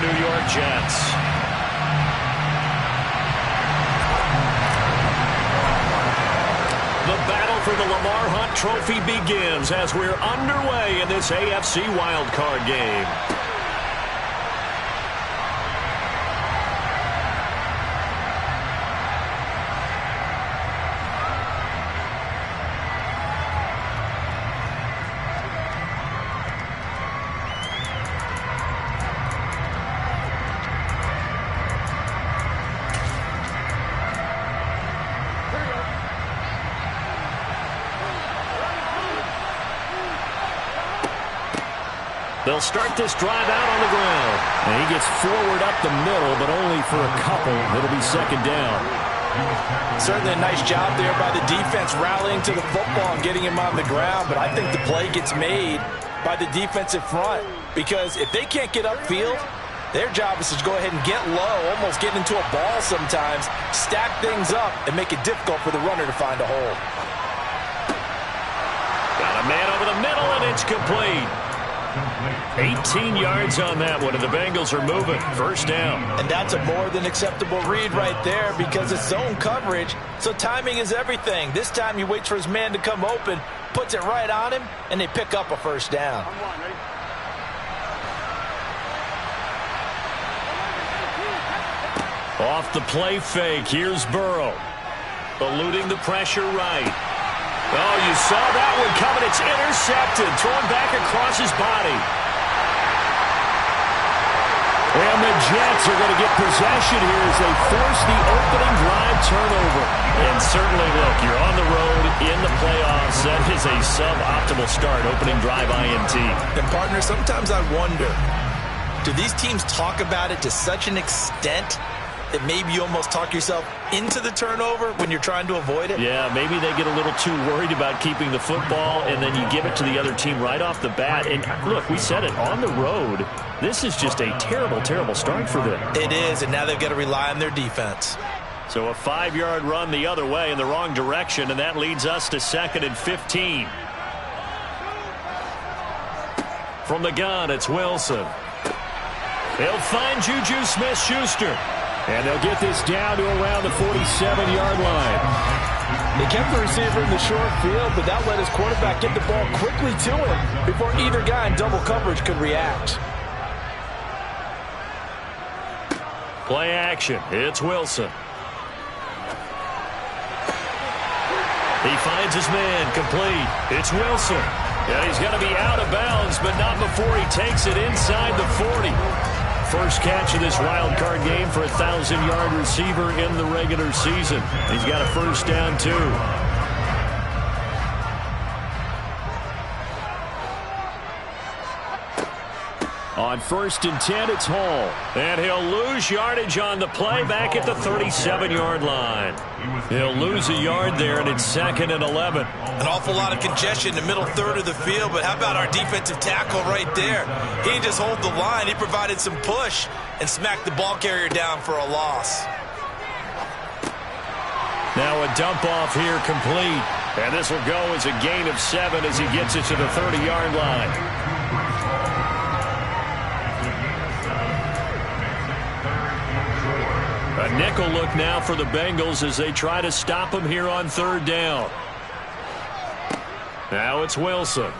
New York Jets. The battle for the Lamar Hunt Trophy begins as we're underway in this AFC wildcard game. They'll start this drive out on the ground. And he gets forward up the middle, but only for a couple. It'll be second down. Certainly a nice job there by the defense rallying to the football and getting him on the ground. But I think the play gets made by the defensive front. Because if they can't get upfield, their job is to go ahead and get low, almost get into a ball sometimes, stack things up, and make it difficult for the runner to find a hole. Got a man over the middle, and it's complete. 18 yards on that one, and the Bengals are moving. First down. And that's a more than acceptable read right there because it's zone coverage, so timing is everything. This time he waits for his man to come open, puts it right on him, and they pick up a first down. Off the play fake, here's Burrow. Eluding the pressure right. Oh, you saw that one coming. It's intercepted. Thrown back across his body. And the Jets are going to get possession here as they force the opening drive turnover. And certainly, look, you're on the road in the playoffs. That is a suboptimal start, opening drive INT. And, partner, sometimes I wonder, do these teams talk about it to such an extent that maybe you almost talk yourself into the turnover when you're trying to avoid it? Yeah, maybe they get a little too worried about keeping the football, and then you give it to the other team right off the bat. And look, we said it, on the road, this is just a terrible, terrible start for them. It is, and now they've got to rely on their defense. So a 5-yard run the other way in the wrong direction, and that leads us to 2nd and 15. From the gun, it's Wilson. They'll find Juju Smith-Schuster. And they'll get this down to around the 47-yard line. They kept the receiver in the short field, but that let his quarterback get the ball quickly to him before either guy in double coverage could react. Play action. It's Wilson. He finds his man complete. It's Wilson. Yeah, he's going to be out of bounds, but not before he takes it inside the 40. First catch of this wild card game for a 1,000-yard receiver in the regular season. He's got a first down, too. On 1st and 10, it's Hall. And he'll lose yardage on the play back at the 37-yard line. He'll lose a yard there, and it's 2nd and 11. An awful lot of congestion in the middle third of the field, but how about our defensive tackle right there? He didn't just hold the line. He provided some push and smacked the ball carrier down for a loss. Now a dump off here complete. And this will go as a gain of 7 as he gets it to the 30-yard line. A nickel look now for the Bengals as they try to stop him here on 3rd down. Now it's Wilson.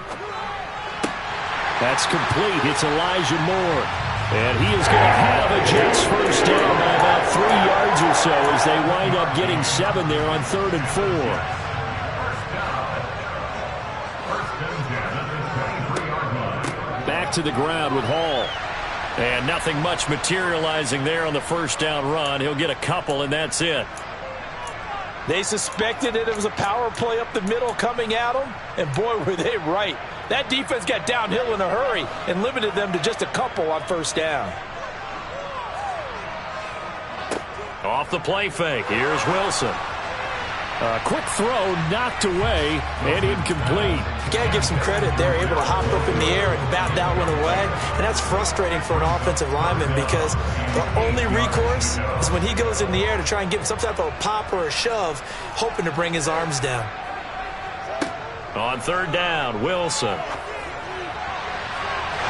That's complete. It's Elijah Moore. And he is going to have a Jets first down by about 3 yards or so as they wind up getting 7 there on 3rd and 4. Back to the ground with Hall. And nothing much materializing there on the first down run. He'll get a couple, and that's it. They suspected it was a power play up the middle coming at them, and boy, were they right. That defense got downhill in a hurry and limited them to just a couple on first down. Off the play fake. Here's Wilson. A quick throw knocked away and incomplete. You got to give some credit. They're able to hop up in the air and bat that one away. And that's frustrating for an offensive lineman because the only recourse is when he goes in the air to try and give some type of a pop or a shove, hoping to bring his arms down. On 3rd down, Wilson.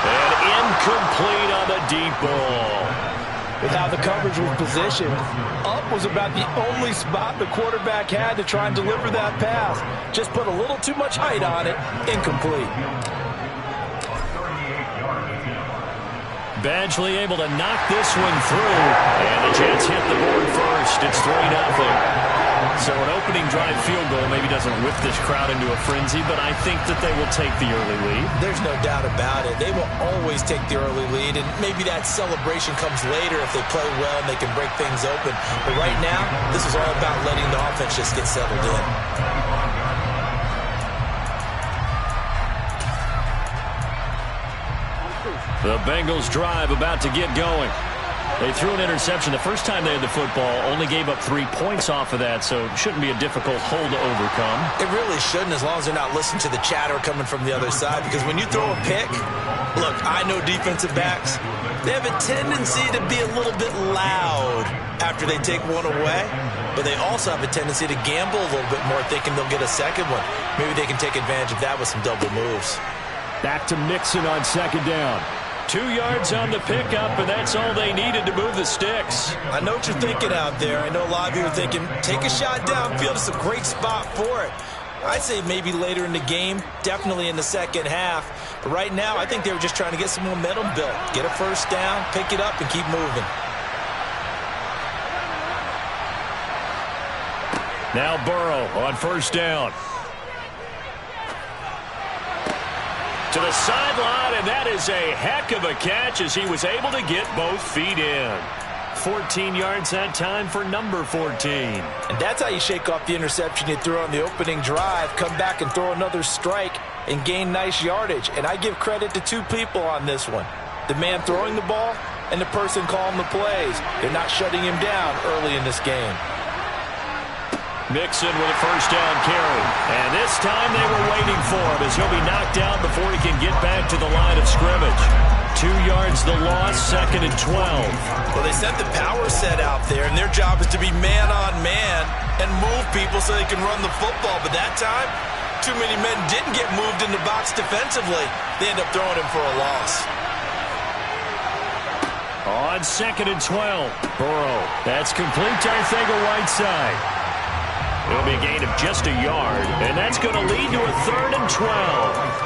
And incomplete on the deep ball. with how the coverage was positioned. Up was about the only spot the quarterback had to try and deliver that pass. Just put a little too much height on it. Incomplete. Badgley able to knock this one through. And the Jets hit the board first. It's 3-0. So an opening drive field goal maybe doesn't whip this crowd into a frenzy, but I think that they will take the early lead. There's no doubt about it. They will always take the early lead, and maybe that celebration comes later if they play well and they can break things open. But right now, this is all about letting the offense just get settled in. The Bengals drive about to get going. They threw an interception the first time they had the football, only gave up 3 points off of that, so it shouldn't be a difficult hole to overcome. It really shouldn't, as long as they're not listening to the chatter coming from the other side, because when you throw a pick, look, I know defensive backs, they have a tendency to be a little bit loud after they take one away, but they also have a tendency to gamble a little bit more, thinking they'll get a second one. Maybe they can take advantage of that with some double moves. Back to Mixon on second down. 2 yards on the pickup, and that's all they needed to move the sticks. I know what you're thinking out there. I know a lot of you are thinking, take a shot downfield. It's a great spot for it. I'd say maybe later in the game, definitely in the second half. But right now, I think they were just trying to get some momentum built. Get a first down, pick it up, and keep moving. Now Burrow on first down. To the sideline, and that is a heck of a catch as he was able to get both feet in. 14 yards that time for number 14. And that's how you shake off the interception you threw on the opening drive, come back and throw another strike and gain nice yardage. And I give credit to 2 people on this one. The man throwing the ball and the person calling the plays. They're not shutting him down early in this game. Mixon with a first down carry. And this time they were waiting for him as he'll be knocked down before he can get back to the line of scrimmage. 2 yards the loss, 2nd and 12. Well, they set the power set out there, and their job is to be man-on-man and move people so they can run the football. But that time, too many men didn't get moved in the box defensively. They end up throwing him for a loss. On 2nd and 12, Burrow. That's complete to Arcega-Whiteside. It'll be a gain of just a yard, and that's going to lead to a 3rd and 12.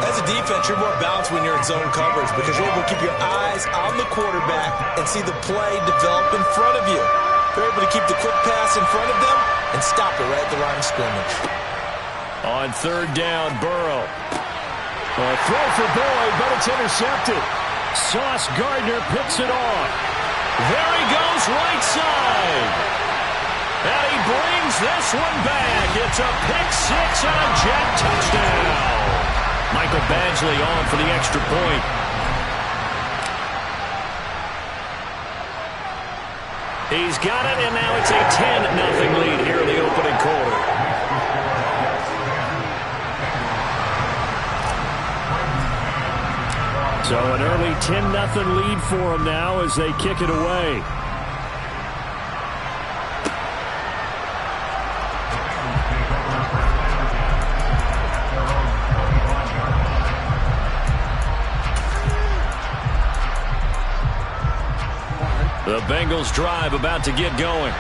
As a defense, you're more balanced when you're in zone coverage because you're able to keep your eyes on the quarterback and see the play develop in front of you. You're able to keep the quick pass in front of them and stop it right at the line of scrimmage. On 3rd down, Burrow. A throw for Boyd, but it's intercepted. Sauce Gardner picks it off. There he goes, right side. And he brings this one back. It's a pick-6 and a Jet touchdown. Michael Badgley on for the extra point. He's got it, and now it's a 10-0 lead here in the opening quarter. So an early 10-0 lead for them now as they kick it away. The Bengals drive about to get going.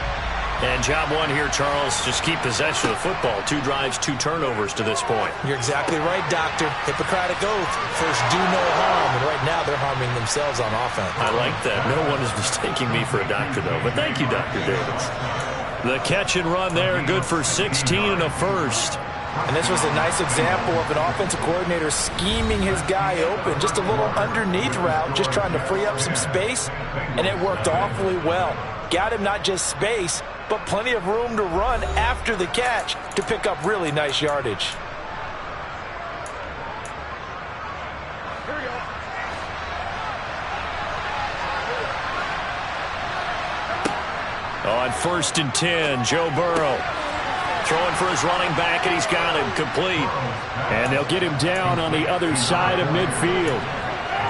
And job one here, Charles, just keep possession of the football. 2 drives, 2 turnovers to this point. You're exactly right, Doctor. Hippocratic oath. First, do no harm. And right now, they're harming themselves on offense. I like that. No one is mistaking me for a doctor, though. But thank you, Dr. Davis. The catch and run there, good for 16 and a first. And this was a nice example of an offensive coordinator scheming his guy open. Just a little underneath route, just trying to free up some space. And it worked awfully well. Got him not just space, but plenty of room to run after the catch to pick up really nice yardage. Here we go. On 1st and 10, Joe Burrow. Throwing for his running back, and he's got him complete. And they'll get him down on the other side of midfield.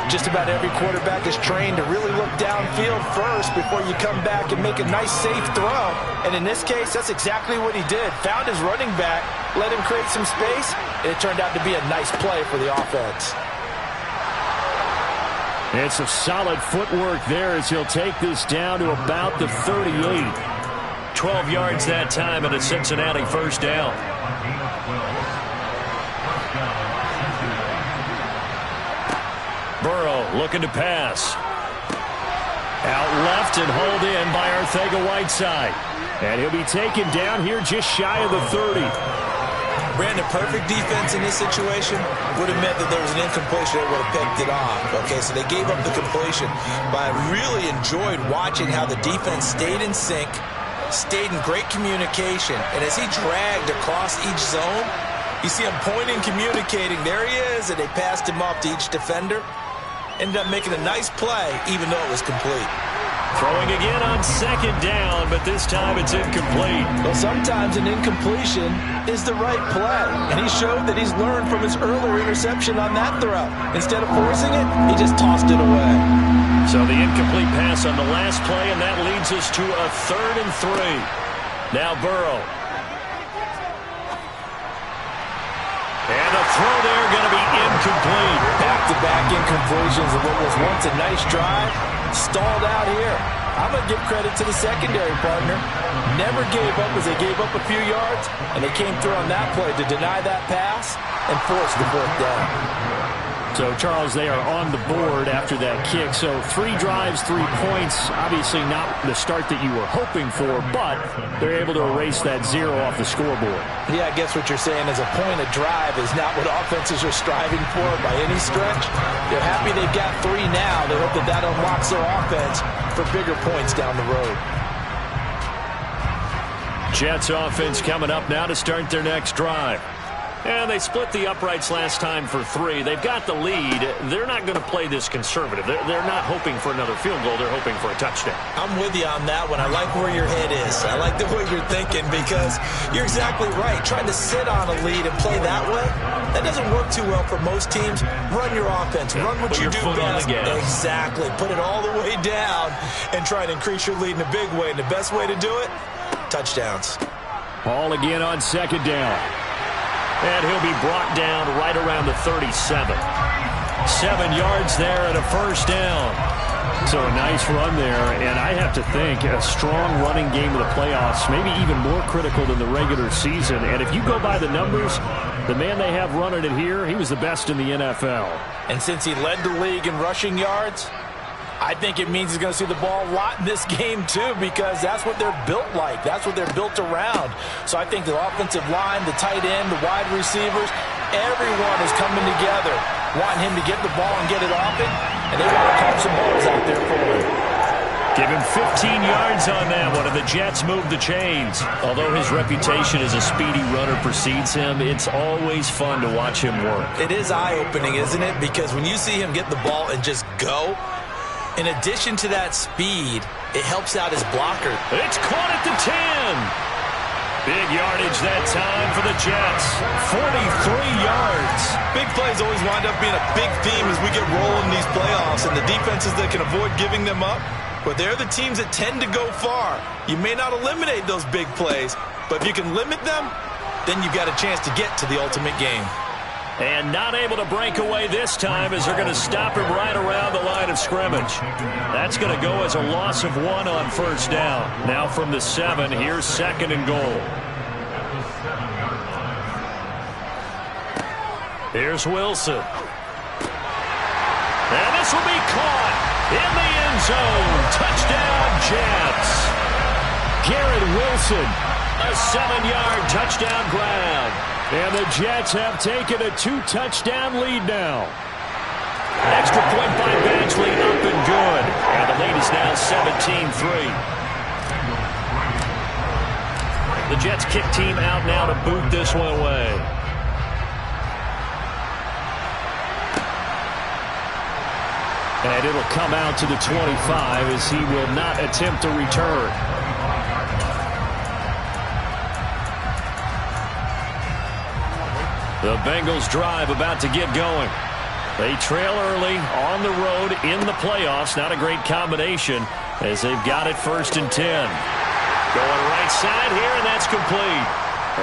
Just about every quarterback is trained to really look downfield first before you come back and make a nice, safe throw. And in this case, that's exactly what he did. Found his running back, let him create some space, and it turned out to be a nice play for the offense. It's a solid footwork there as he'll take this down to about the 38. 12 yards that time and a Cincinnati first down. Burrow looking to pass. Out left and hauled in by Arcega-Whiteside. And he'll be taken down here just shy of the 30. Brandon, perfect defense in this situation would have meant that there was an incompletion that would have picked it off. Okay, so they gave up the completion. But I really enjoyed watching how the defense stayed in sync, stayed in great communication. And as he dragged across each zone, you see him pointing, communicating. There he is, and they passed him off to each defender. Ended up making a nice play, even though it was complete. Throwing again on second down, but this time it's incomplete. Well, sometimes an incompletion is the right play. And he showed that he's learned from his earlier interception on that throw. Instead of forcing it, he just tossed it away. So the incomplete pass on the last play, and that leads us to a 3rd and 3. Now Burrow. And a throw there going to be incomplete. Back-to-back incompletions of what was once a nice drive. Stalled out here. I'm going to give credit to the secondary partner. Never gave up as they gave up a few yards, and they came through on that play to deny that pass and force the 4th down. So, Charles, they are on the board after that kick. So 3 drives, 3 points. Obviously not the start that you were hoping for, but they're able to erase that 0 off the scoreboard. Yeah, I guess what you're saying is a point of drive is not what offenses are striving for by any stretch. They're happy they've got 3 now. They hope that that unlocks their offense for bigger points down the road. Jets offense coming up now to start their next drive. And they split the uprights last time for 3. They've got the lead. They're not going to play this conservative. They're not hoping for another field goal. They're hoping for a touchdown. I'm with you on that one. I like where your head is. I like the way you're thinking because you're exactly right. Trying to sit on a lead and play that way, that doesn't work too well for most teams. Run your offense. Run what you do best. Exactly. Put it all the way down and try to increase your lead in a big way. And the best way to do it, touchdowns. Ball again on second down. And he'll be brought down right around the 37. 7 yards there and a first down. So a nice run there, and I have to think a strong running game of the playoffs, maybe even more critical than the regular season. And if you go by the numbers, the man they have running it here, he was the best in the NFL. And since he led the league in rushing yards, I think it means he's going to see the ball a lot in this game, too, because that's what they're built like. That's what they're built around. So I think the offensive line, the tight end, the wide receivers, everyone is coming together, wanting him to get the ball and get it often, and they want to carve some balls out there for him. Give him 15 yards on that one, and the Jets move the chains. Although his reputation as a speedy runner precedes him, it's always fun to watch him work. It is eye-opening, isn't it? Because when you see him get the ball and just go, in addition to that speed, it helps out his blocker. It's caught at the 10. Big yardage that time for the Jets. 43 yards. Big plays always wind up being a big theme as we get rolling these playoffs, and the defenses that can avoid giving them up, but they're the teams that tend to go far. You may not eliminate those big plays, but if you can limit them, then you've got a chance to get to the ultimate game. And not able to break away this time as they're going to stop him right around the line of scrimmage. That's going to go as a loss of 1 on first down. Now from the 7, here's 2nd and goal. Here's Wilson. And this will be caught in the end zone. Touchdown, Jets. Garrett Wilson, a 7-yard touchdown grab. And the Jets have taken a 2-touchdown lead now. Extra point by Badgley, up and good. And the lead is now 17-3. The Jets kick team out now to boot this one away. And it'll come out to the 25 as he will not attempt to return. The Bengals drive about to get going. They trail early on the road in the playoffs. Not a great combination as they've got it 1st and 10. Going right side here, and that's complete.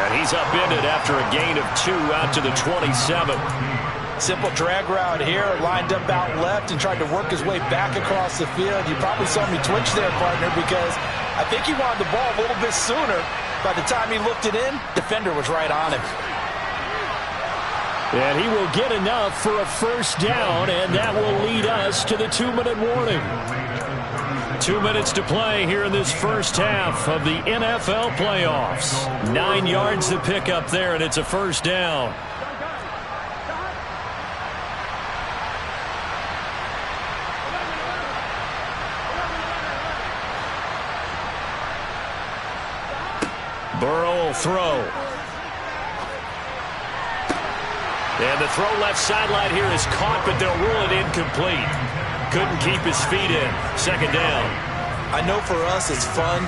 And he's upended after a gain of 2 out to the 27. Simple drag route here, lined up out left and tried to work his way back across the field. You probably saw me twitch there, partner, because I think he wanted the ball a little bit sooner. By the time he looked it in, defender was right on him. And he will get enough for a first down, and that will lead us to the 2-minute warning. 2 minutes to play here in this first half of the NFL playoffs. 9 yards to pick up there, and it's a first down. Burrow will throw. And the throw left sideline here is caught, but they'll rule it incomplete. Couldn't keep his feet in. Second down. I know for us it's fun,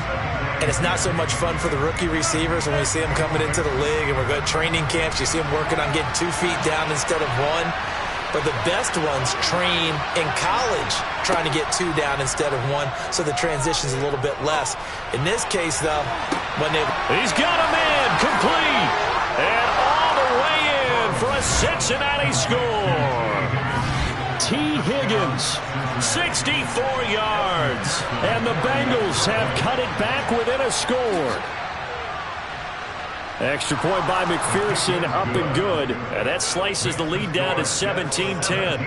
and it's not so much fun for the rookie receivers when we see them coming into the league and we're going to training camps. You see them working on getting 2 feet down instead of 1. But the best ones train in college trying to get 2 down instead of 1, so the transition's a little bit less. In this case, though, when they... He's got a man complete. And all the way in for a Cincinnati score. T. Higgins, 64 yards. And the Bengals have cut it back within a score. Extra point by McPherson, up and good. And that slices the lead down to 17-10.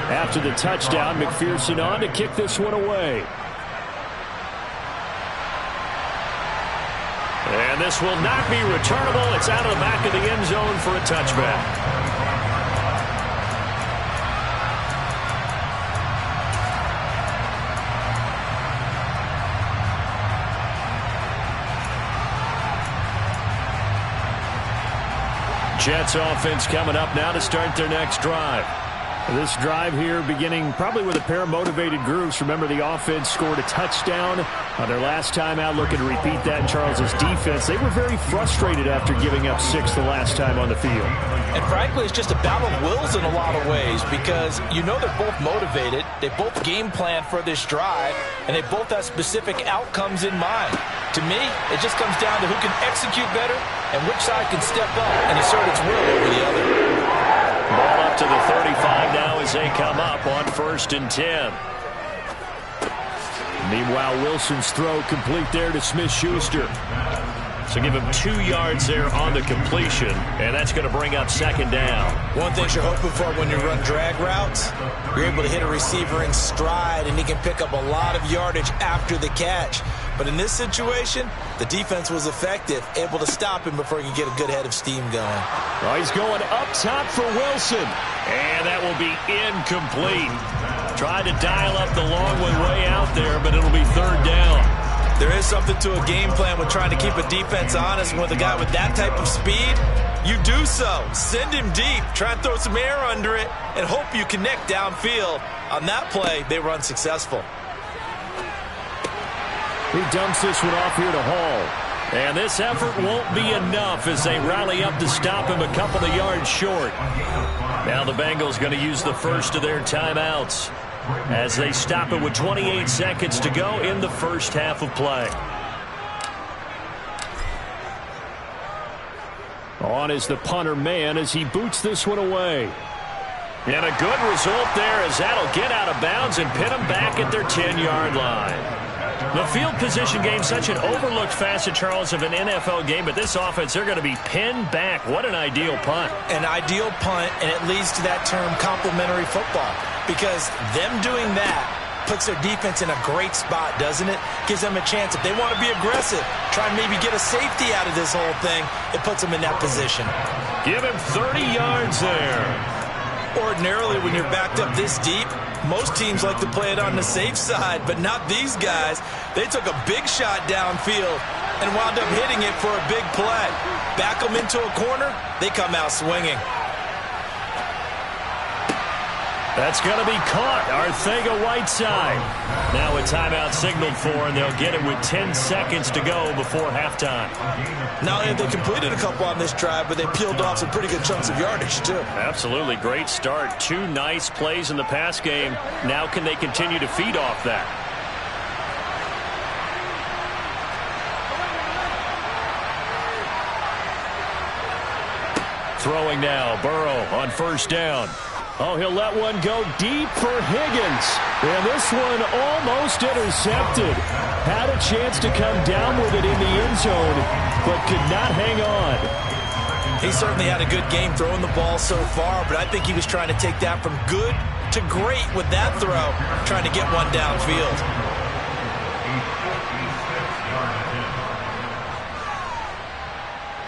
After the touchdown, McPherson on to kick this one away. And this will not be returnable. It's out of the back of the end zone for a touchback. Jets offense coming up now to start their next drive. This drive here beginning probably with a pair of motivated groups. Remember, the offense scored a touchdown on their last time out, looking to repeat that in Charles's defense. They were very frustrated after giving up 6 the last time on the field. And frankly, it's just a battle of wills in a lot of ways, because you know they're both motivated. They both game plan for this drive, and they both have specific outcomes in mind. To me, it just comes down to who can execute better and which side can step up and assert its will over the other. Ball up to the 35 now as they come up on 1st and 10. Meanwhile, Wilson's throw complete there to Smith-Schuster. So give him 2 yards there on the completion, and that's going to bring up 2nd down. One thing you're hoping for when you run drag routes, you're able to hit a receiver in stride, and he can pick up a lot of yardage after the catch. But in this situation, the defense was effective, able to stop him before he could get a good head of steam going. Well, he's going up top for Wilson, and that will be incomplete. Tried to dial up the long one way out there, but it'll be 3rd down. There is something to a game plan with trying to keep a defense honest. With a guy with that type of speed, you do so. Send him deep. Try and throw some air under it and hope you connect downfield. On that play, they were unsuccessful. He dumps this one off here to Hall. And this effort won't be enough as they rally up to stop him a couple of yards short. Now the Bengals going to use the first of their timeouts as they stop it with 28 seconds to go in the first half of play. On is the punter man as he boots this one away. And a good result there as that'll get out of bounds and pin them back at their 10-yard line. The field position game, such an overlooked facet, Charles, of an NFL game, but this offense, they're going to be pinned back. What an ideal punt. An ideal punt, and it leads to that term complementary football, because them doing that puts their defense in a great spot, doesn't it? Gives them a chance. If they want to be aggressive, try and maybe get a safety out of this whole thing, it puts them in that position. Give him 30 yards there. Ordinarily, when you're backed up this deep, most teams like to play it on the safe side, but not these guys. They took a big shot downfield and wound up hitting it for a big play. Back them into a corner, they come out swinging. That's going to be caught. Arcega-Whiteside. Now a timeout signaled for, and they'll get it with 10 seconds to go before halftime. Not only have they completed a couple on this drive, but they peeled off some pretty good chunks of yardage, too. Absolutely. Great start. 2 nice plays in the pass game. Now can they continue to feed off that? throwing now. Burrow on first down. Oh, he'll let one go deep for Higgins. And this one almost intercepted. Had a chance to come down with it in the end zone, but could not hang on. He certainly had a good game throwing the ball so far, but I think he was trying to take that from good to great with that throw, trying to get one downfield.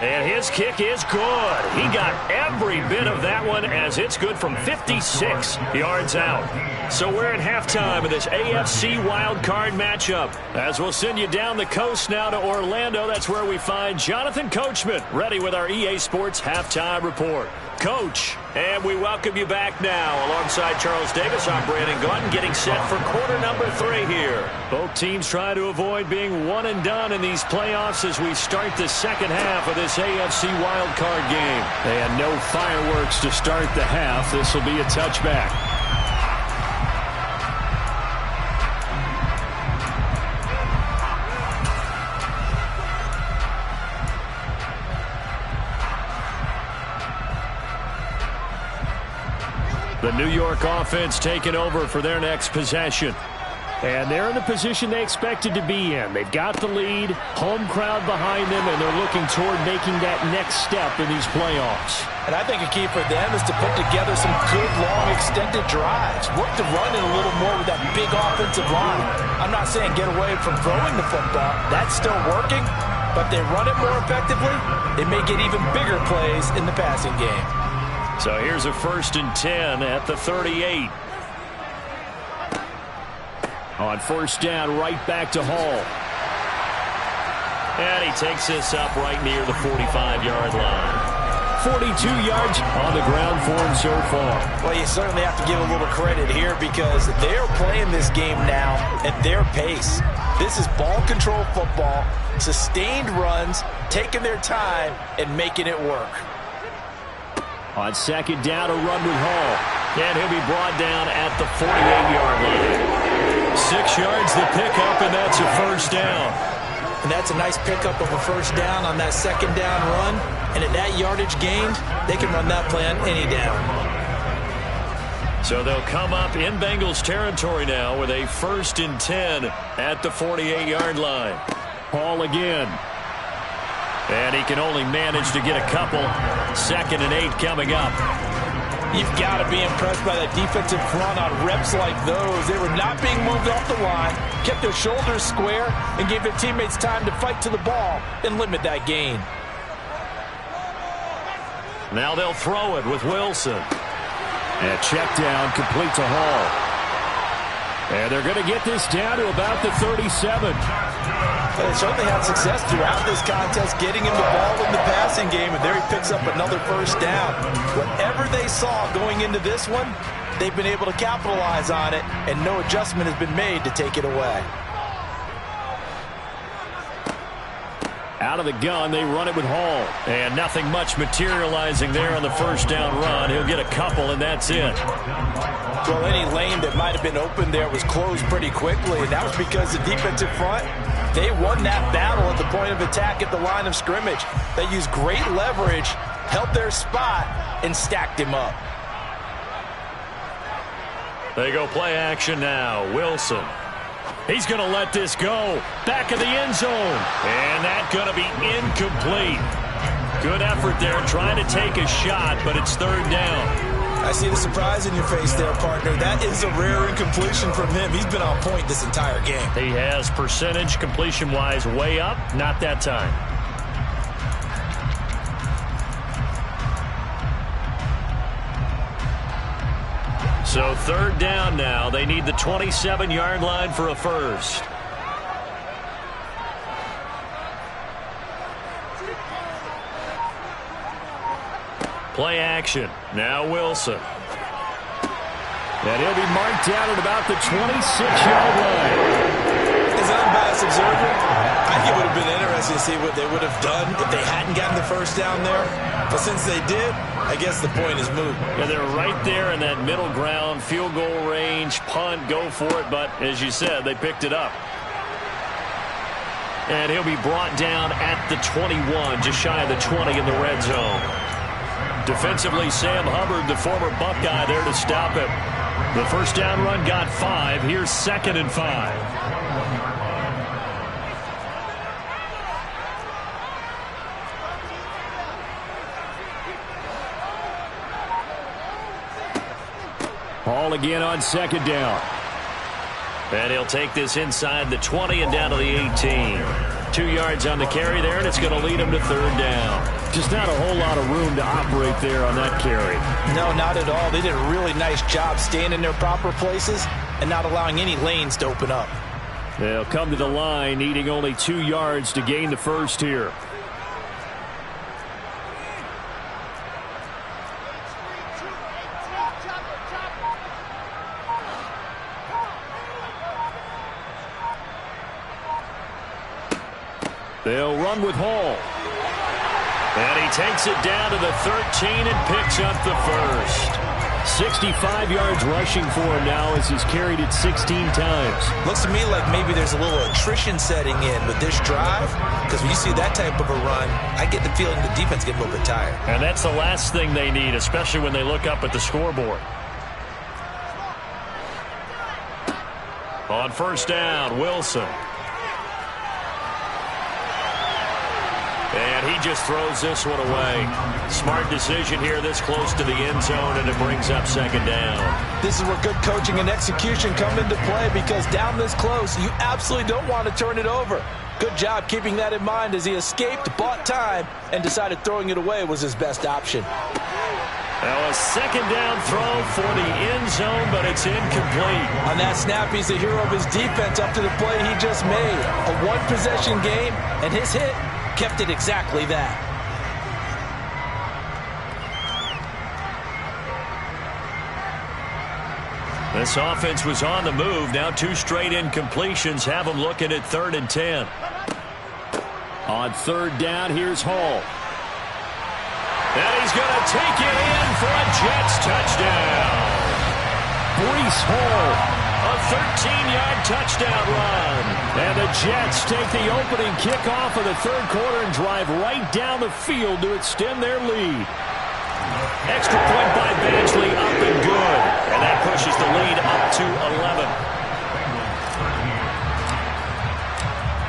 And his kick is good. He got every bit of that one as it's good from 56 yards out. So we're at halftime of this AFC wildcard matchup. As we'll send you down the coast now to Orlando, that's where we find Jonathan Coachman ready with our EA Sports halftime report. Coach, and we welcome you back now. Alongside Charles Davis, I'm Brandon Gordon, getting set for quarter number 3 here. Both teams try to avoid being one and done in these playoffs as we start the second half of this AFC wildcard game. And no fireworks to start the half. This will be a touchback. The New York offense taking over for their next possession. And they're in the position they expected to be in. They've got the lead, home crowd behind them, and they're looking toward making that next step in these playoffs. And I think a key for them is to put together some good, long, extended drives. Work to run it a little more with that big offensive line. I'm not saying get away from throwing the football. That's still working. But they run it more effectively, they may get even bigger plays in the passing game. So here's a 1st and 10 at the 38. On first down, right back to Hall. And he takes this up right near the 45-yard line. 42 yards on the ground for him so far. Well, you certainly have to give a little credit here because they're playing this game now at their pace. This is ball control football, sustained runs, taking their time, and making it work. On second down, a run with Hall. And he'll be brought down at the 48-yard line. 6 yards the pickup, and that's a first down. And that's a nice pickup of a first down on that second down run. And at that yardage gained, they can run that play on any down. So they'll come up in Bengals territory now with a 1st and 10 at the 48-yard line. Hall again. And he can only manage to get a couple. 2nd and 8 coming up. You've got to be impressed by that defensive front on reps like those. They were not being moved off the line, kept their shoulders square, and gave their teammates time to fight to the ball and limit that gain. Now they'll throw it with Wilson. And a check down complete to Hall. And they're going to get this down to about the 37. They certainly had success throughout this contest getting him the ball in the passing game, and there he picks up another first down. Whatever they saw going into this one, they've been able to capitalize on it, and no adjustment has been made to take it away. Out of the gun, they run it with Hall. And nothing much materializing there on the first down run. He'll get a couple, and that's it. Well, any lane that might have been open there was closed pretty quickly, and that was because the defensive front, they won that battle at the point of attack at the line of scrimmage. They used great leverage, held their spot, and stacked him up. They go play action now. Wilson. He's going to let this go. Back of the end zone. And that's going to be incomplete. Good effort there trying to take a shot, but it's 3rd down. I see the surprise in your face there, partner. That is a rare incompletion from him. He's been on point this entire game. He has percentage completion-wise way up. Not that time. So 3rd down now. They need the 27-yard line for a first. Play action. Now Wilson. And he'll be marked down at about the 26-yard line. As an unbiased observer, I think it would have been interesting to see what they would have done if they hadn't gotten the first down there. But since they did, I guess the point is moot. Yeah, they're right there in that middle ground, field goal range, punt, go for it. But as you said, they picked it up. And he'll be brought down at the 21, just shy of the 20 in the red zone. Defensively, Sam Hubbard, the former Buckeye, there to stop it. The first down run got 5. Here's 2nd and 5. Ball again on 2nd down. And he'll take this inside the 20 and down to the 18. 2 yards on the carry there, and it's going to lead him to 3rd down. Just not a whole lot of room to operate there on that carry. No, not at all. They did a really nice job staying in their proper places and not allowing any lanes to open up. They'll come to the line, needing only 2 yards to gain the first here. They'll run with Hall. And he takes it down to the 13 and picks up the first. 65 yards rushing for him now as he's carried it 16 times. Looks to me like maybe there's a little attrition setting in with this drive, because when you see that type of a run, I get the feeling the defense get a little bit tired. And that's the last thing they need, especially when they look up at the scoreboard. On first down, Wilson. And he just throws this one away. Smart decision here this close to the end zone, and it brings up 2nd down. This is where good coaching and execution come into play, because down this close, you absolutely don't want to turn it over. Good job keeping that in mind as he escaped, bought time, and decided throwing it away was his best option. Now a 2nd down throw for the end zone, but it's incomplete. On that snap, he's the hero of his defense up to the play he just made. A one-possession game, and his hit kept it exactly that. This offense was on the move. Now 2 straight incompletions have them looking at 3rd and 10. On 3rd down, here's Hall. And he's going to take it in for a Jets touchdown. Breece Hall. A 13-yard touchdown run. And the Jets take the opening kickoff of the 3rd quarter and drive right down the field to extend their lead. Extra point by Badgley, up and good. And that pushes the lead up to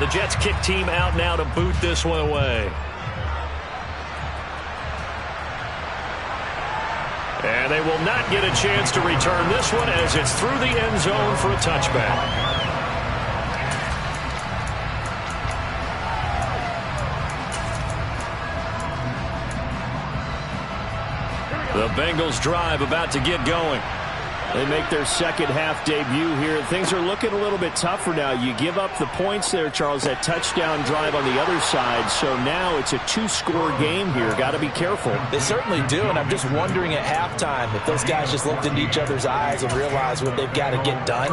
11. The Jets kick team out now to boot this one away. And they will not get a chance to return this one as it's through the end zone for a touchback. The Bengals drive about to get going. They make their 2nd half debut here. Things are looking a little bit tougher now. You give up the points there, Charles, that touchdown drive on the other side. So now it's a 2-score game here. Got to be careful. They certainly do, and I'm just wondering at halftime if those guys just looked into each other's eyes and realized what they've got to get done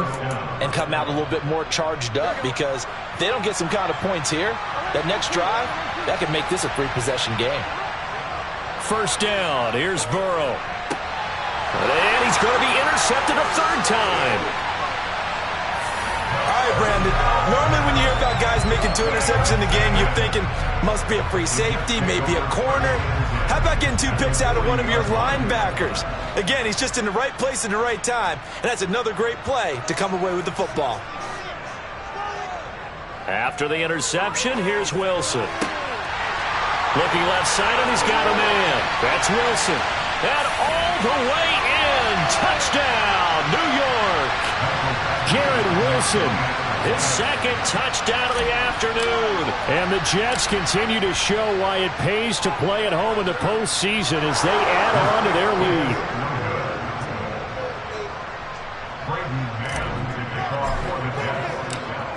and come out a little bit more charged up, because if they don't get some kind of points here, that next drive, that could make this a 3-possession game. First down, here's Burrow. And he's going to be intercepted a 3rd time. All right, Brandon. Normally when you hear about guys making 2 interceptions in the game, you're thinking must be a free safety, maybe a corner. How about getting 2 picks out of one of your linebackers? Again, he's just in the right place at the right time, and that's another great play to come away with the football. After the interception, here's Wilson. Looking left side, and he's got a man. That's Wilson. And all the way in. Touchdown, New York. Garrett Wilson, his 2nd touchdown of the afternoon. And the Jets continue to show why it pays to play at home in the postseason as they add on to their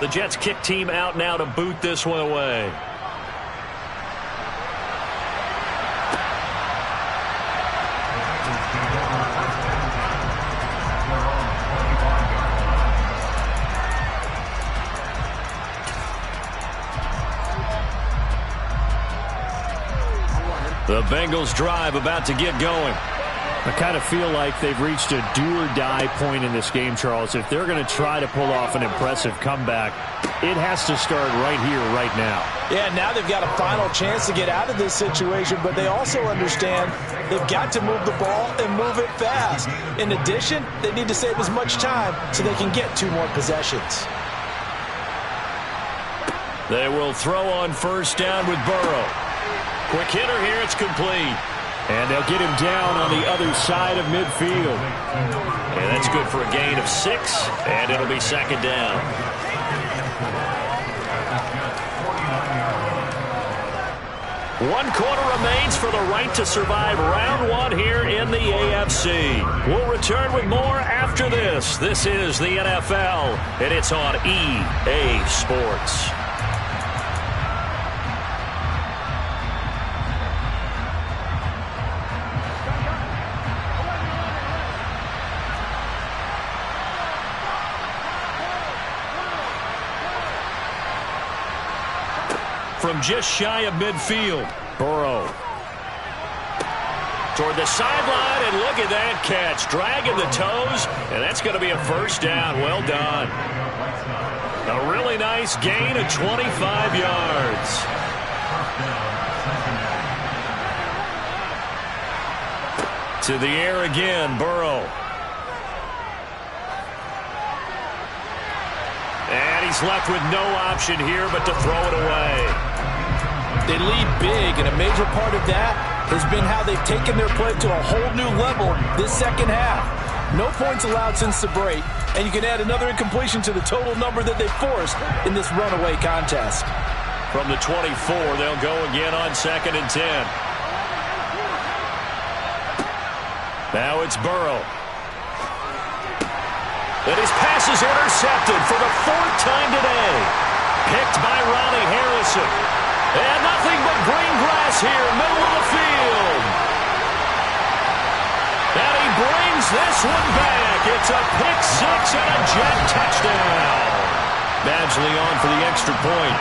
lead. The Jets kick team out now to boot this one away. The Bengals drive about to get going. I kind of feel like they've reached a do-or-die point in this game, Charles. If they're going to try to pull off an impressive comeback, it has to start right here, right now. Yeah, now they've got a final chance to get out of this situation, but they also understand they've got to move the ball and move it fast. In addition, they need to save as much time so they can get 2 more possessions. They will throw on first down with Burrow. Quick hitter here, it's complete. And they'll get him down on the other side of midfield. And that's good for a gain of 6, and it'll be second down. One quarter remains for the right to survive round 1 here in the AFC. We'll return with more after this. This is the NFL, and it's on EA Sports. From just shy of midfield, Burrow. Toward the sideline, and look at that catch. Dragging the toes, and that's going to be a first down. Well done. A really nice gain of 25 yards. To the air again, Burrow. And he's left with no option here but to throw it away. They lead big, and a major part of that has been how they've taken their play to a whole new level this second half. No points allowed since the break, and you can add another incompletion to the total number that they forced in this runaway contest. From the 24, they'll go again on 2nd and 10. Now it's Burrow. And his pass is intercepted for the 4th time today. Picked by Ronnie Harrison. And nothing but green grass here, middle of the field. And he brings this one back. It's a pick 6 and a jet touchdown. Badgley on for the extra point.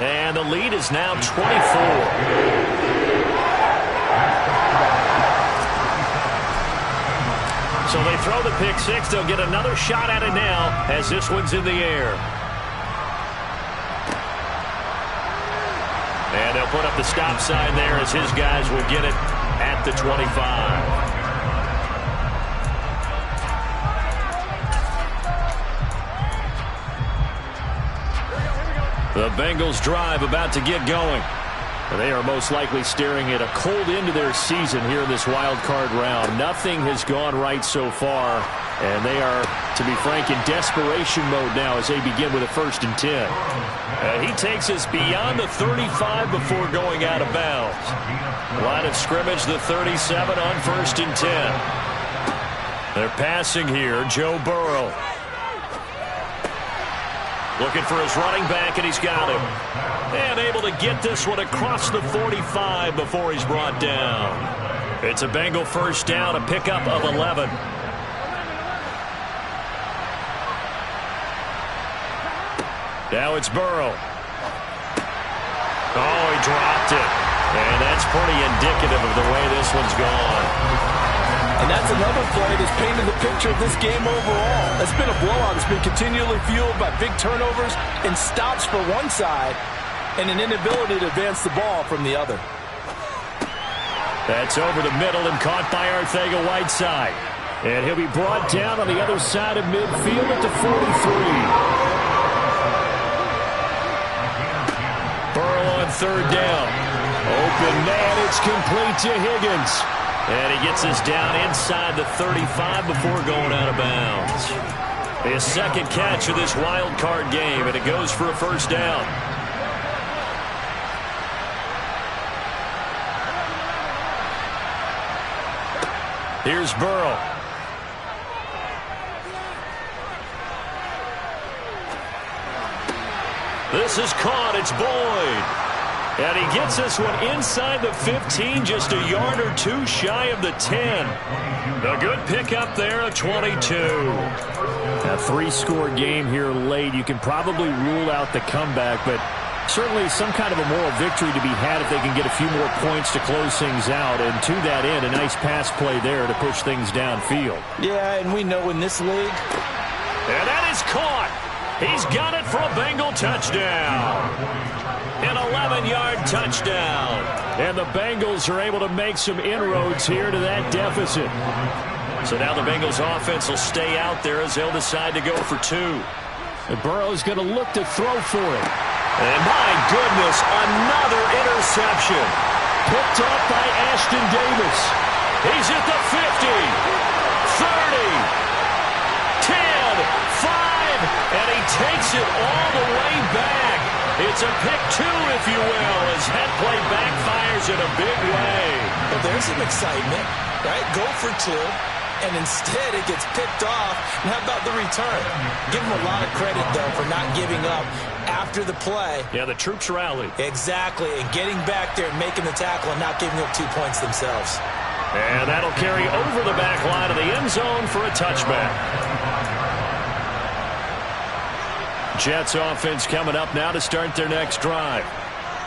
And the lead is now 24. So they throw the pick 6. They'll get another shot at it now as this one's in the air. And they'll put up the stop sign there as his guys will get it at the 25. The Bengals drive about to get going. They are most likely staring at a cold end to their season here in this wild card round. Nothing has gone right so far, and they are, to be frank, in desperation mode now as they begin with a 1st and 10. He takes us beyond the 35 before going out of bounds. Line of scrimmage, the 37 on 1st and 10. They're passing here, Joe Burrow. Looking for his running back, and he's got him. And able to get this one across the 45 before he's brought down. It's a Bengal first down, a pickup of 11. Now it's Burrow. Oh, he dropped it. And that's pretty indicative of the way this one's gone. And that's another play that's painted the picture of this game overall. It's been a blowout. It's been continually fueled by big turnovers and stops for one side and an inability to advance the ball from the other. That's over the middle and caught by Arcega-Whiteside. And he'll be brought down on the other side of midfield at the 43. Burrow on 3rd down. Open man, it's complete to Higgins. And he gets us down inside the 35 before going out of bounds. His 2nd catch of this wild card game, and it goes for a first down. Here's Burrow. This is caught. It's Boyd. And he gets this one inside the 15, just a yard or 2 shy of the 10. A good pickup there, a 22. A 3-score game here late. You can probably rule out the comeback, but Certainly some kind of a moral victory to be had if they can get a few more points to close things out. And to that end, a nice pass play there to push things downfield. Yeah, and we know in this league. And that is caught. He's got it for a Bengal touchdown. An 11-yard touchdown. And the Bengals are able to make some inroads here to that deficit. So now the Bengals offense will stay out there as they'll decide to go for two. And Burrow's going to look to throw for it. And my goodness, another interception. Picked up by Ashton Davis. He's at the 50, 30, 10, 5, and he takes it all the way back. It's a pick two, if you will, as that play backfires in a big way. Well, there's some excitement, right? Go for two. And instead it gets picked off. And how about the return? Give him a lot of credit, though, for not giving up after the play. Yeah, the troops rallied. Exactly, and getting back there and making the tackle and not giving up 2 points themselves. And that'll carry over the back line of the end zone for a touchback. Jets offense coming up now to start their next drive.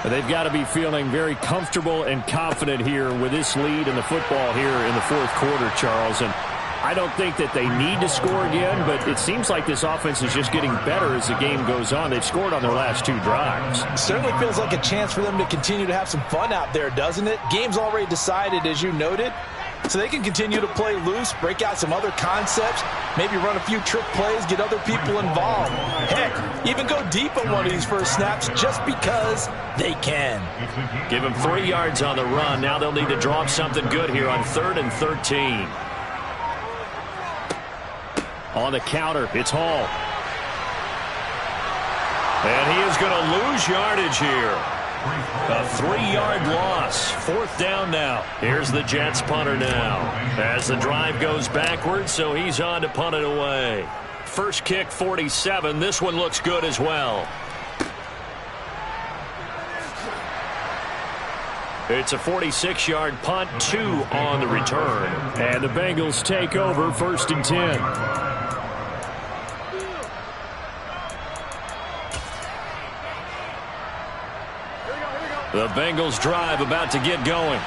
They've got to be feeling very comfortable and confident here with this lead in the football here in the fourth quarter, Charles. And I don't think that they need to score again, but it seems like this offense is just getting better as the game goes on. They've scored on their last 2 drives. It certainly feels like a chance for them to continue to have some fun out there, doesn't it? Game's already decided, as you noted. So they can continue to play loose, break out some other concepts, maybe run a few trick plays, get other people involved. Heck, even go deep on one of these first snaps just because they can. Give them 3 yards on the run. Now they'll need to draw up something good here on 3rd and 13. On the counter, it's Hall. And he is going to lose yardage here. A 3-yard loss. 4th down now. Here's the Jets punter now. As the drive goes backwards, so he's on to punt it away. First kick, 47. This one looks good as well. It's a 46-yard punt, 2 on the return. And the Bengals take over 1st and 10. The Bengals drive about to get going.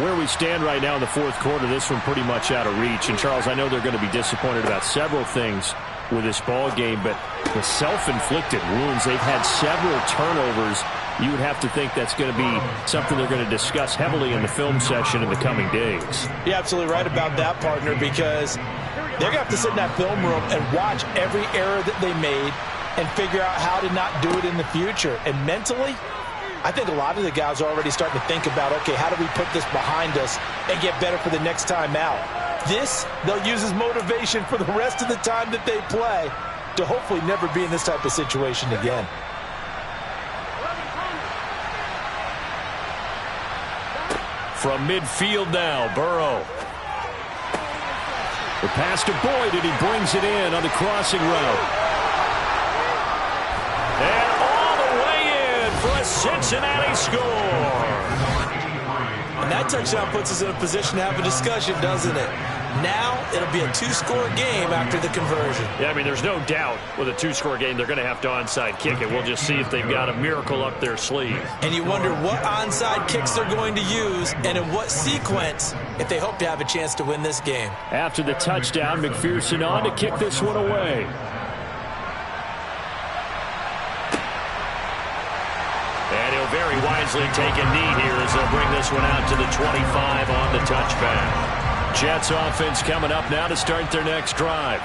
Where we stand right now in the fourth quarter, this one pretty much out of reach. And, Charles, I know they're going to be disappointed about several things with this ball game, but the self-inflicted wounds, they've had several turnovers. You would have to think that's going to be something they're going to discuss heavily in the film session in the coming days. You're absolutely right about that, partner, because they're going to have to sit in that film room and watch every error that they made and figure out how to not do it in the future. And mentally, I think a lot of the guys are already starting to think about, okay, how do we put this behind us and get better for the next time out? This, they'll use as motivation for the rest of the time that they play to hopefully never be in this type of situation again. From midfield now, Burrow. The pass to Boyd, and he brings it in on the crossing route. And all the way in for a Cincinnati score. And that touchdown puts us in a position to have a discussion, doesn't it? Now it'll be a 2-score game after the conversion. Yeah, I mean, there's no doubt with a 2-score game they're going to have to onside kick it. We'll just see if they've got a miracle up their sleeve. And you wonder what onside kicks they're going to use and in what sequence if they hope to have a chance to win this game. After the touchdown, McPherson on to kick this one away. And he'll very wisely take a knee here as they'll bring this one out to the 25 on the touchback. Jets offense coming up now to start their next drive.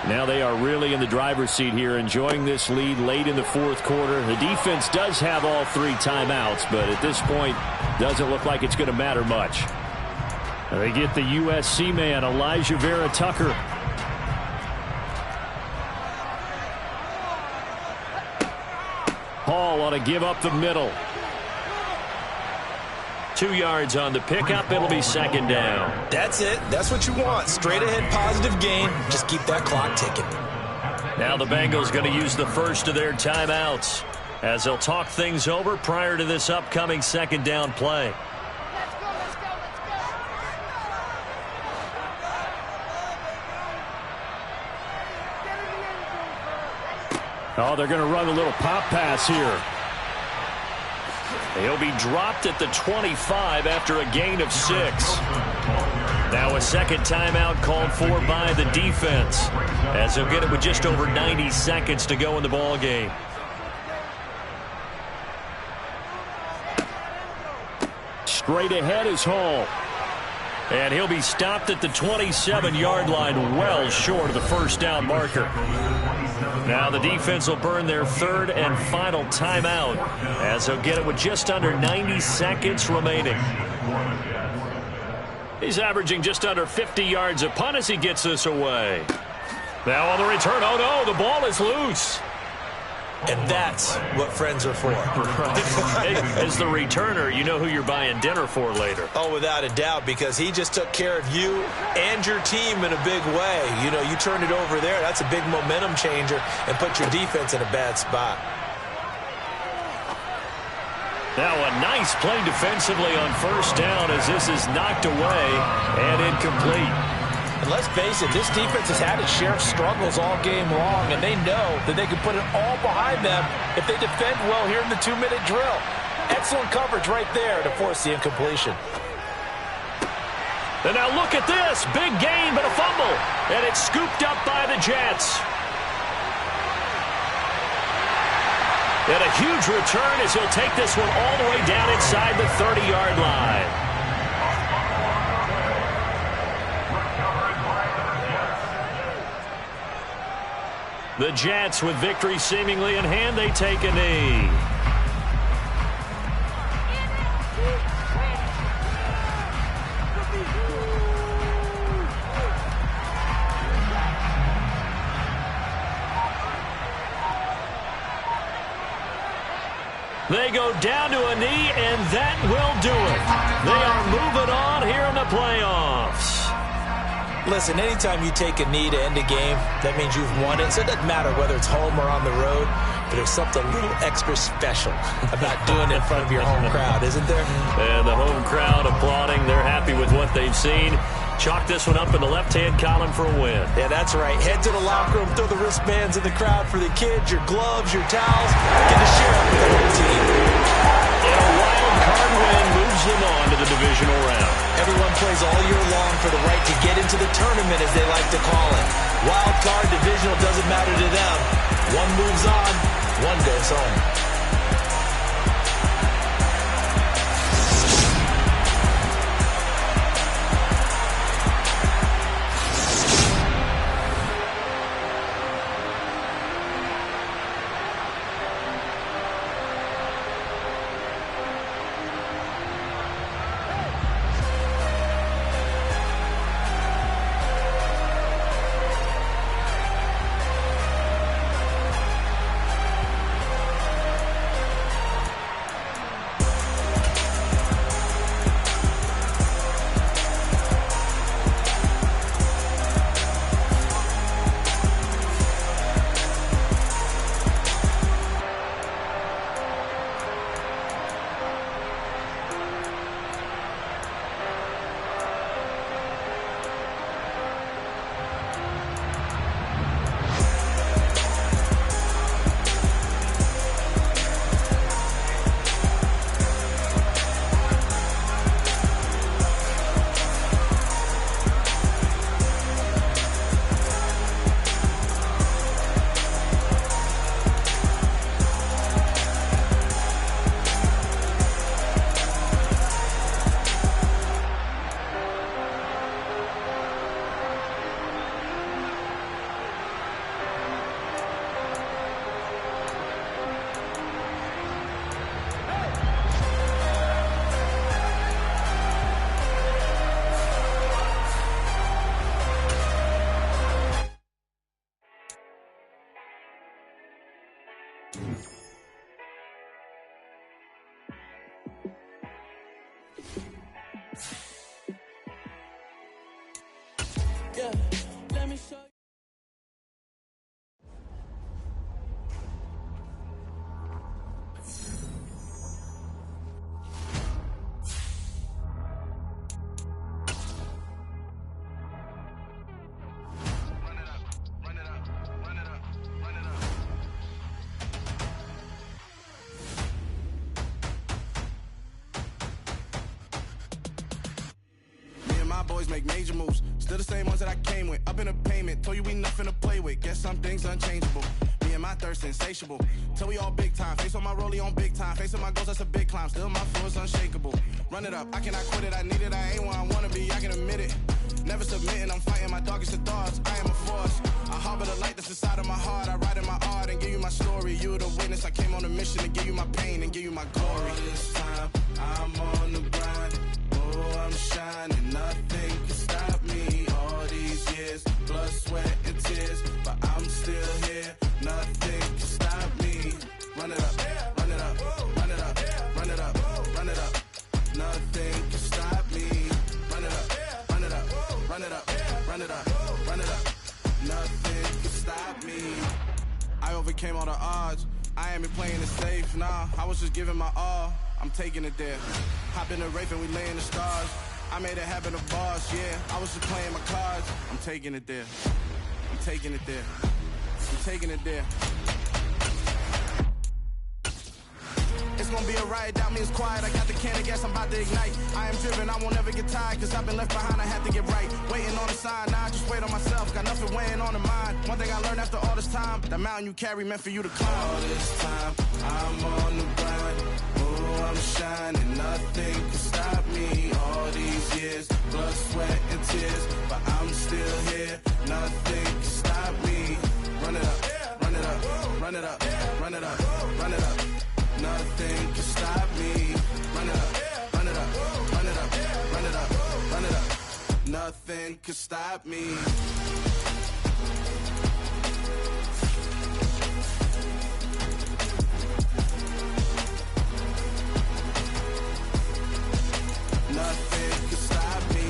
Now they are really in the driver's seat here, enjoying this lead late in the fourth quarter. The defense does have all 3 timeouts, but at this point, doesn't look like it's going to matter much. They get the USC man, Elijah Vera Tucker. Hall on a give up the middle. 2 yards on the pickup. It'll be 2nd down. That's it. That's what you want. Straight ahead positive gain. Just keep that clock ticking. Now the Bengals going to use the first of their timeouts as they'll talk things over prior to this upcoming 2nd down play. Oh, they're going to run a little pop pass here. He'll be dropped at the 25 after a gain of 6. Now a second timeout called for by the defense, as he'll get it with just over 90 seconds to go in the ball game. Straight ahead is Hall. And he'll be stopped at the 27-yard line, well short of the first down marker. Now the defense will burn their third and final timeout, as they'll get it with just under 90 seconds remaining. He's averaging just under 50 yards a punt as he gets this away. Now on the return, oh no, the ball is loose. And that's what friends are for. As the returner, you know who you're buying dinner for later. Oh, without a doubt, because he just took care of you and your team in a big way. You know, you turned it over there. That's a big momentum changer and put your defense in a bad spot. Now a nice play defensively on first down as this is knocked away and incomplete. And let's face it, this defense has had its share of struggles all game long, and they know that they can put it all behind them if they defend well here in the 2-minute drill. Excellent coverage right there to force the incompletion. And now look at this. Big gain, but a fumble. And it's scooped up by the Jets. And a huge return as he'll take this one all the way down inside the 30-yard line. The Jets, with victory seemingly in hand, they take a knee. They go down to a knee, and that will do it. They are moving on here in the playoffs. Listen, anytime you take a knee to end a game, that means you've won it. So it doesn't matter whether it's home or on the road, but there's something a little extra special about doing it in front of your home crowd, isn't there? And the home crowd applauding. They're happy with what they've seen. Chalk this one up in the left-hand column for a win. Yeah, that's right. Head to the locker room, throw the wristbands in the crowd for the kids, your gloves, your towels. Get to share it with the whole team. And a wild card win moves them on to the divisional round. Everyone plays all year long for the right to get into the tournament, as they like to call it. Wild card, divisional, doesn't matter to them. One moves on, one goes home. my boys make major moves. Still the same ones that I came with. Up in a payment, told you we nothing to play with. Guess some things unchangeable. Me and my thirst insatiable. Till we all big time. Face on my rollie on big time. Facing my goals, that's a big climb. Still my flow is unshakable. Run it up, I cannot quit it. I need it, I ain't where I wanna be, I can admit it. Never submitting, I'm fighting my darkest of thoughts. I am a force. I harbor the light that's inside of my heart. I write in my art and give you my story. You the witness. I came on a mission to give you my pain and give you my glory. All this time, I'm on the grind. Oh, I'm shining. Nothing can stop me. All these years, blood, sweat, and tears. But I'm still here. Nothing can stop me. Run it up, run it up, run it up, run it up, run it up. Nothing can stop me. Run it up, run it up, run it up, run it up, run it up. Nothing can stop me. I overcame all the odds. I ain't been playing it safe, nah. I was just giving my all. I'm taking it there. Hop in the Wraith and we lay in the stars. I made it happen to boss, yeah. I was just playing my cards. I'm taking it there. I'm taking it there. I'm taking it there. It's gonna be a riot, doubt me it's quiet. I got the can of gas, I'm about to ignite. I am driven, I won't ever get tired, cause I've been left behind, I have to get right. Waiting on the sign, now I just wait on myself. Got nothing weighing on the mind. One thing I learned after all this time, that mountain you carry meant for you to climb. All this time, I'm on the grind. Oh, I'm shining, nothing can stop me. All these years, blood, sweat, and tears. But I'm still here, nothing can stop me. Run it up, run it up, run it up, run it up, run it up. Nothing can stop me. Run it up, run it up, run it up, run it up, run it up. Nothing can stop me. Nothing can stop me.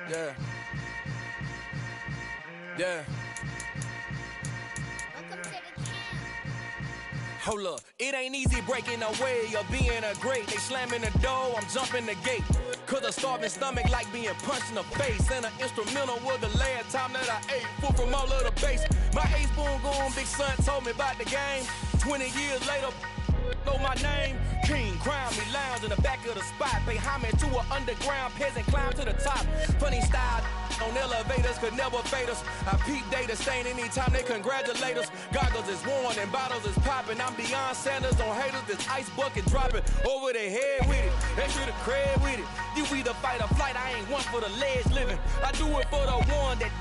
Yeah. Yeah. Hold up, it ain't easy breaking away or being a great. They slamming the door, I'm jumping the gate. Cause a starving stomach like being punched in the face. And an instrumental was the last time that I ate food from all of the base. My A-spoon going, big son told me about the game. 20 years later, know my name. King, crown me, lounge in the back of the spot. Pay homage to an underground peasant, climb to the top. Funny style on elevators could never fade us. I peep data stain anytime they congratulate us. Goggles is worn and bottles is popping. I'm beyond Sanders on haters, this ice bucket dropping over their head with it. Extra the cred with it. You either fight or flight, I ain't one for the ledge living. I do it for the one that